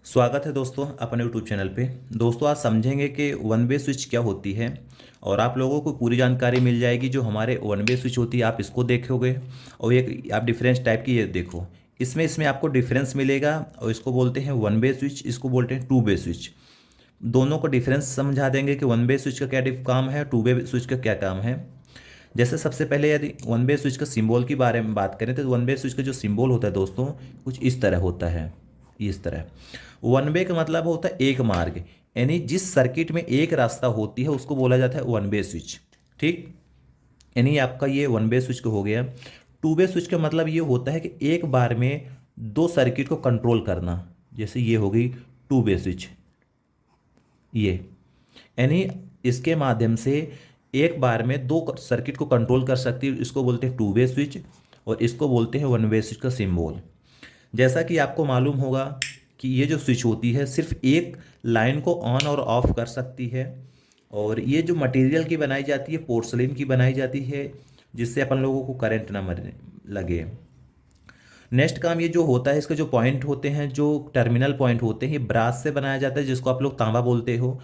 स्वागत है दोस्तों अपने यूट्यूब चैनल पे। दोस्तों आज समझेंगे कि वन वे स्विच क्या होती है और आप लोगों को पूरी जानकारी मिल जाएगी। जो हमारे वन वे स्विच होती है आप इसको देखोगे और एक आप डिफरेंस टाइप की ये देखो। इसमें आपको डिफरेंस मिलेगा और इसको बोलते हैं वन वे स्विच, इसको बोलते हैं टू वे स्विच। दोनों को डिफरेंस समझा देंगे कि वन वे स्विच का क्या काम है, टू वे स्विच का क्या काम है। जैसे सबसे पहले यदि वन वे स्विच का सिंबल के बारे में बात करें तो वन वे स्विच का जो सिंबल होता है दोस्तों कुछ इस तरह होता है। इस तरह वन वे का मतलब होता है एक मार्ग, यानी जिस सर्किट में एक रास्ता होती है उसको बोला जाता है वन वे स्विच। ठीक, यानी आपका ये वन वे स्विच का हो गया। टू वे स्विच का मतलब ये होता है कि एक बार में दो सर्किट को कंट्रोल करना। जैसे ये हो गई टू वे स्विच, ये यानी इसके माध्यम से एक बार में दो सर्किट को कंट्रोल कर सकती है। इसको बोलते हैं टू वे स्विच और इसको बोलते हैं वन वे स्विच का सिंबल। जैसा कि आपको मालूम होगा कि ये जो स्विच होती है सिर्फ एक लाइन को ऑन और ऑफ कर सकती है। और ये जो मटेरियल की बनाई जाती है पोर्सलिन की बनाई जाती है, जिससे अपन लोगों को करंट ना मरने लगे। नेक्स्ट काम ये जो होता है, इसके जो पॉइंट होते हैं, जो टर्मिनल पॉइंट होते हैं, ये ब्रास से बनाया जाता है, जिसको आप लोग तांबा बोलते हो।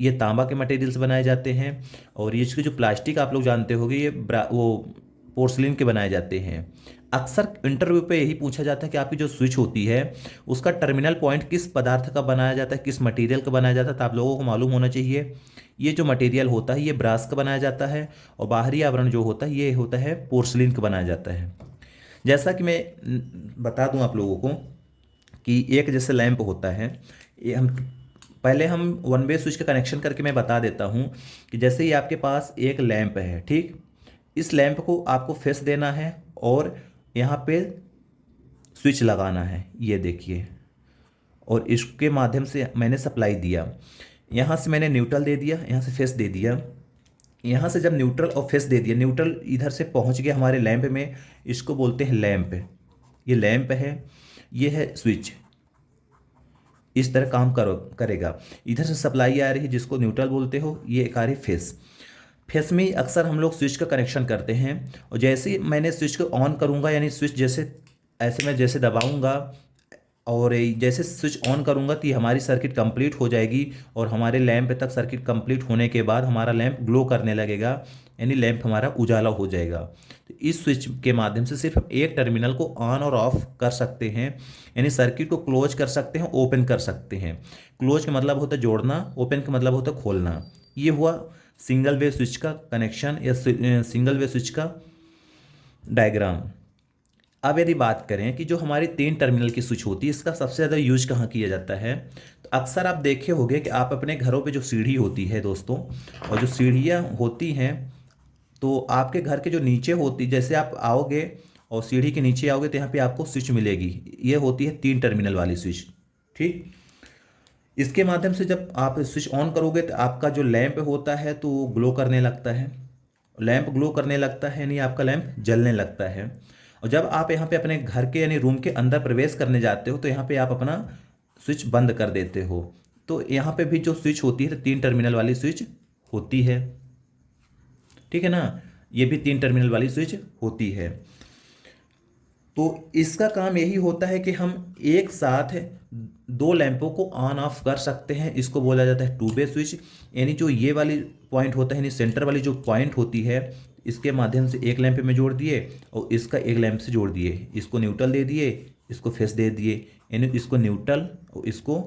ये तांबा के मटेरियल से बनाए जाते हैं। और ये इसके जो प्लास्टिक आप लोग जानते होंगे, ये वो पोर्सलिन के बनाए जाते हैं। अक्सर इंटरव्यू पे यही पूछा जाता है कि आपकी जो स्विच होती है उसका टर्मिनल पॉइंट किस पदार्थ का बनाया जाता है, किस मटेरियल का बनाया जाता है। तो आप लोगों को मालूम होना चाहिए ये जो मटेरियल होता है ये ब्रास का बनाया जाता है और बाहरी आवरण जो होता है ये होता है पोर्सलिन का बनाया जाता है। जैसा कि मैं बता दूं आप लोगों को कि एक जैसे लैंप होता है, ये हम वन वे स्विच का कनेक्शन करके मैं बता देता हूं कि जैसे ही आपके पास एक लैंप है, ठीक, इस लैंप को आपको फेस देना है और यहाँ पे स्विच लगाना है, ये देखिए। और इसके माध्यम से मैंने सप्लाई दिया, यहाँ से मैंने न्यूट्रल दे दिया, यहाँ से फेस दे दिया। यहाँ से जब न्यूट्रल और फेस दे दिया, न्यूट्रल इधर से पहुँच गया हमारे लैंप में, इसको बोलते हैं लैंप। ये लैंप है, ये है स्विच। इस तरह काम करेगा। इधर से सप्लाई आ रही है जिसको न्यूट्रल बोलते हो, ये एक आ रही फेस। फेस में अक्सर हम लोग स्विच का कनेक्शन करते हैं और जैसे ही मैंने स्विच को ऑन करूँगा, यानी स्विच जैसे ऐसे मैं जैसे दबाऊँगा और जैसे स्विच ऑन करूँगा तो ये हमारी सर्किट कंप्लीट हो जाएगी और हमारे लैंप तक सर्किट कंप्लीट होने के बाद हमारा लैंप ग्लो करने लगेगा, यानी लैंप हमारा उजाला हो जाएगा। तो इस स्विच के माध्यम से सिर्फ एक टर्मिनल को ऑन और ऑफ कर सकते हैं, यानी सर्किट को क्लोज कर सकते हैं, ओपन कर सकते हैं। क्लोज का मतलब होता है जोड़ना, ओपन का मतलब होता है खोलना। ये हुआ सिंगल वे स्विच का कनेक्शन या सिंगल वे स्विच का डायग्राम। अब यदि बात करें कि जो हमारी तीन टर्मिनल की स्विच होती है इसका सबसे ज़्यादा यूज कहाँ किया जाता है, तो अक्सर आप देखे होंगे कि आप अपने घरों पे जो सीढ़ी होती है दोस्तों, और जो सीढ़ियाँ होती हैं तो आपके घर के जो नीचे होती, जैसे आप आओगे और सीढ़ी के नीचे आओगे तो यहाँ पे आपको स्विच मिलेगी। ये होती है तीन टर्मिनल वाली स्विच। ठीक, इसके माध्यम से जब आप स्विच ऑन करोगे तो आपका जो लैंप होता है तो वो ग्लो करने लगता है। लैंप ग्लो करने लगता है यानी आपका लैंप जलने लगता है। और जब आप यहाँ पे अपने घर के यानी रूम के अंदर प्रवेश करने जाते हो तो यहाँ पे आप अपना स्विच बंद कर देते हो। तो यहाँ पे भी जो स्विच होती है तो तीन टर्मिनल वाली स्विच होती है। ठीक है ना, ये भी तीन टर्मिनल वाली स्विच होती है। तो इसका काम यही होता है कि हम एक साथ दो लैंपों को ऑन ऑफ कर सकते हैं। इसको बोला जाता है टू वे स्विच। यानी जो ये वाली पॉइंट होता है, यानी सेंटर वाली जो पॉइंट होती है, इसके माध्यम से एक लैंप में जोड़ दिए और इसका एक लैंप से जोड़ दिए, इसको न्यूट्रल दे दिए, इसको फेस दे दिए, यानी इसको न्यूट्रल और इसको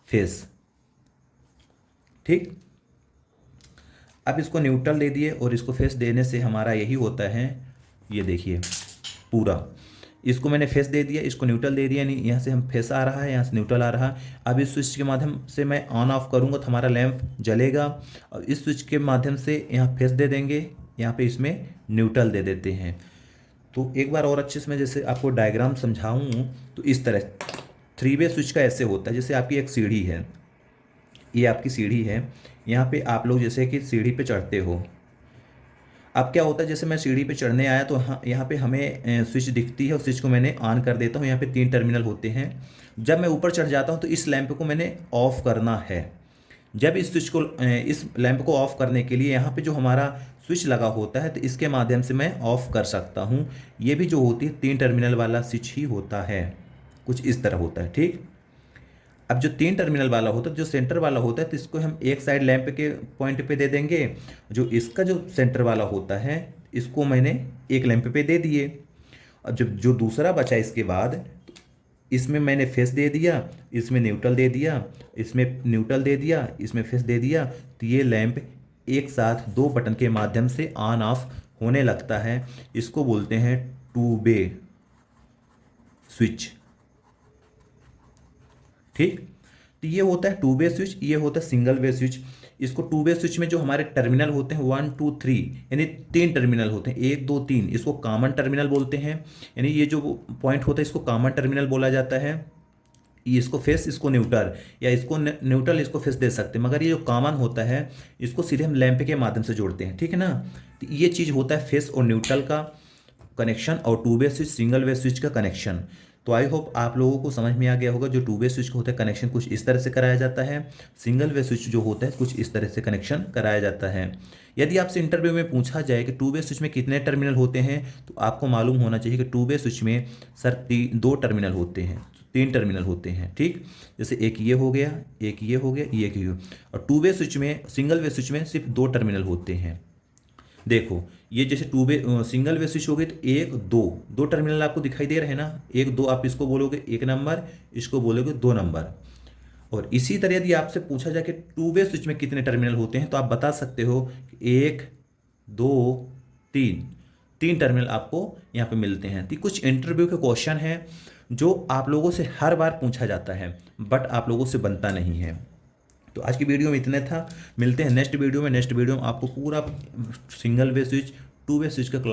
फेस। ठीक, अब इसको न्यूट्रल दे दिए और इसको फेस देने से हमारा यही होता है, ये देखिए पूरा। इसको मैंने फेस दे दिया, इसको न्यूट्रल दे दिया, यानी यहाँ से हम फेस आ रहा है, यहाँ से न्यूट्रल आ रहा है। अब इस स्विच के माध्यम से मैं ऑन ऑफ करूँगा तो हमारा लैंप जलेगा। और इस स्विच के माध्यम से यहाँ फेस दे देंगे, यहाँ पे इसमें न्यूट्रल दे देते हैं। तो एक बार और अच्छे से मैं जैसे आपको डायग्राम समझाऊँ तो इस तरह थ्री वे स्विच का ऐसे होता है। जैसे आपकी एक सीढ़ी है, ये आपकी सीढ़ी है, यहाँ पे आप लोग जैसे कि सीढ़ी पे चढ़ते हो। अब क्या होता है, जैसे मैं सीढ़ी पे चढ़ने आया तो यहाँ पे हमें स्विच दिखती है और स्विच को मैंने ऑन कर देता हूँ। यहाँ पे तीन टर्मिनल होते हैं। जब मैं ऊपर चढ़ जाता हूँ तो इस लैंप को मैंने ऑफ करना है। जब इस स्विच को इस लैंप को ऑफ करने के लिए यहाँ पे जो हमारा स्विच लगा होता है तो इसके माध्यम से मैं ऑफ कर सकता हूँ। ये भी जो होती है तीन टर्मिनल वाला स्विच ही होता है, कुछ इस तरह होता है। ठीक, अब जो 3 टर्मिनल वाला होता है, जो सेंटर वाला होता है, तो इसको हम एक साइड लैंप के पॉइंट पे दे देंगे। जो इसका जो सेंटर वाला होता है, इसको मैंने एक लैंप पे दे दिए। अब जब जो दूसरा बचा इसके बाद, इसमें मैंने फेस दे दिया, इसमें न्यूट्रल दे दिया, इसमें न्यूट्रल दे दिया, इसमें फेस दे दिया। तो ये लैंप एक साथ 2 बटन के माध्यम से ऑन ऑफ होने लगता है। इसको बोलते हैं 2 वे स्विच। ठीक, तो ये होता है 2 वे स्विच, ये होता है सिंगल वे स्विच। इसको 2 वे स्विच में जो हमारे टर्मिनल होते हैं 1 2 3, यानी 3 टर्मिनल होते हैं, 1 2 3, इसको कॉमन टर्मिनल बोलते हैं। यानी ये जो पॉइंट होता है इसको कॉमन टर्मिनल बोला जाता है। ये इसको फेस, इसको न्यूट्रल, या इसको न्यूट्रल, इसको फेस दे सकते हैं, मगर ये जो कॉमन होता है इसको सीधे हम लैंप के माध्यम से जोड़ते हैं। ठीक है ना, तो ये चीज़ होता है फेस और न्यूट्रल का कनेक्शन और 2 वे स्विच, सिंगल वे स्विच का कनेक्शन। तो आई होप आप लोगों को समझ में आ गया होगा। जो 2 वे स्विच का होता है कनेक्शन कुछ इस तरह से कराया जाता है, सिंगल वे स्विच जो होता है कुछ इस तरह से कनेक्शन कराया जाता है। यदि आपसे इंटरव्यू में पूछा जाए कि 2 वे स्विच में कितने टर्मिनल होते हैं, तो आपको मालूम होना चाहिए कि 2 वे स्विच में सर 2 टर्मिनल होते हैं, 3 टर्मिनल होते हैं। ठीक, जैसे एक ये हो गया, एक ये हो गया, ये एक ये हो गया। और 2 वे स्विच में, सिंगल वे स्विच में सिर्फ 2 टर्मिनल होते हैं। देखो ये जैसे 2 वे सिंगल वे स्विच हो गई, तो 1 2 टर्मिनल आपको दिखाई दे रहे हैं ना, 1 2 आप इसको बोलोगे 1 नंबर, इसको बोलोगे 2 नंबर। और इसी तरह यदि आपसे पूछा जाए कि 2 वे स्विच में कितने टर्मिनल होते हैं, तो आप बता सकते हो कि 1 2 3 टर्मिनल आपको यहाँ पे मिलते हैं। तो कुछ इंटरव्यू के क्वेश्चन हैं जो आप लोगों से हर बार पूछा जाता है, बट आप लोगों से बनता नहीं है। तो आज की वीडियो में इतना था। मिलते हैं नेक्स्ट वीडियो में। नेक्स्ट वीडियो में आपको पूरा सिंगल वे स्विच, 2 वे स्विच का क्लास